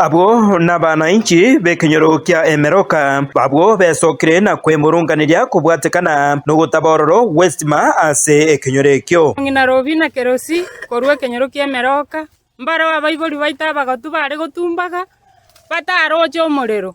Abo n'abananchi b'ekenyoro kia Emeroka babwo besokire na kwemurunganiria kubwatekana no gutabororo Westima ase ekenyoro ekyo ngina robina kerosi korwa ekenyoro kia Emeroka mbaro abaibori baita bagatu bare gotumbaga bataroje omorero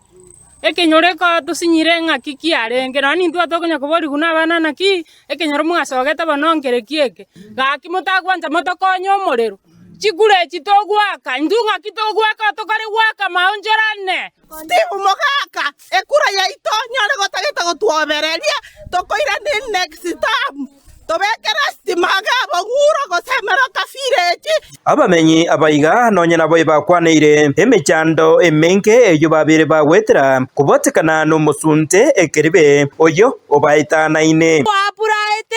ekenyoro ko tusinyire ng'aki kiarenge nani ntwa tokonya kobori guna abana naki ekenyoro mwasogete bonongere kieke gaki mutagwanja motokonya omorero chikure chitogwaka ndunga kitogwaka tokare gwaka maonjerane Steve Mogaka ekura ya itonya gotageta gotwobereria tokoira ni next time tobekera Stima banguro gosemeroka firechi abamenyi abaiga nonye nabo ibakwaneire emechando emenke eyo babire bagwetera kubotekana no musunte ekeribe oyo obaita naine wapuraete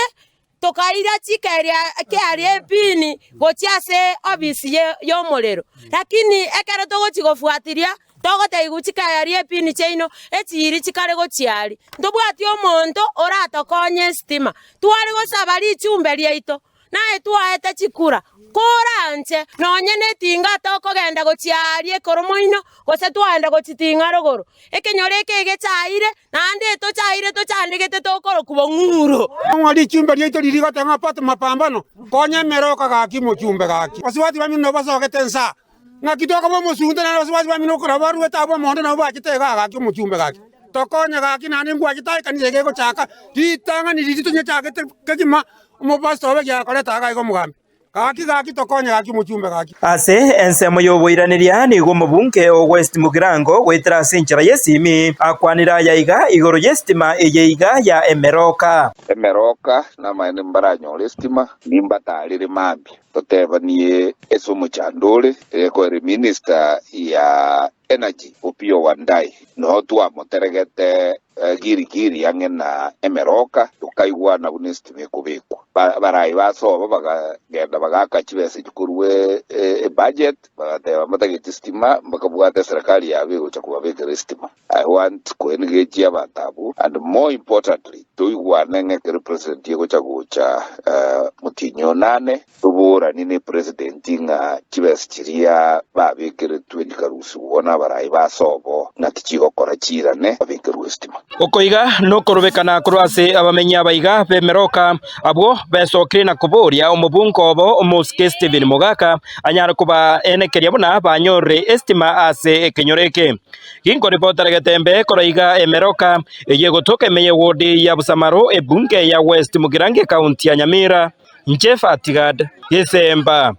tokaira chikeria kiarie pini gochiase obisi y'omorero lakini ekero togochigofuatiria togoteiguchikaria pini cheino echiri chikare gochiari ndobwati omonto oratokonye Stima twari gosaba richumbe ryaito naye twaete chikura koranje nonye netinga tokogenda gochiarie koromoino gose twaenda gochitinga rogoro ekenyoro eke chaire nande tochandegete tokoro kubong'uro ng'ori chumbe ryaito ririgoteng'a pato mapambano konye Emeroka gaki mochumbe gaki basibati bamino basogete nsa ng'aki tokoba mosunte na basibati bamino okora barwete abo mondo nabo bagitega gaki mochumbe gaki tokonye gaki nane ngwagitai kanisa gegochaka ritanga ni rititonye chagete kegima umupastor obe gyakoreta gaigo mugambi gaki tokonye gaki mochumbe gaki ase ensemo yoboiraniria nigo mubunke o West Mugirango gwetera sinchira yesimi akwanira yaiga igoro yestima eyeiga ya Emeroka na maene mbaranyore Stima nimbatalire mambi totebanie esomo chandole ko minister ya energy Opiyo Wandayi no twamoteregete girigiri yang'ena Emeroka tukaigwa na Stima kubikwa barayi basoba bagagenda bagakachibese gikurwe budget bagateba matageti Stima bakabwate serikali yabe gocha kubabekera Stima. I want to engage abatabu and more importantly tuigwane ng'ekere president yegocha mutinyo nane tubura nini president nga chibese chiria babekere 20 karusi ubona barayi basobo nakichigo kora chirane babekere Stima okoiga no korobekana kurwase abamenya abaiga b'Emeroka abo besokire na kuboria omubunko obo omuske Stephen Mogaka anyara kuba enekeria bona banyore Stima ase ekenyoreke kinko reporter getembe koroiga Emeroka yegotoka meye wodi ya Busamaro ebunge ya West Mugirango county ya Nyamira Nchefa Tigad Yesemba.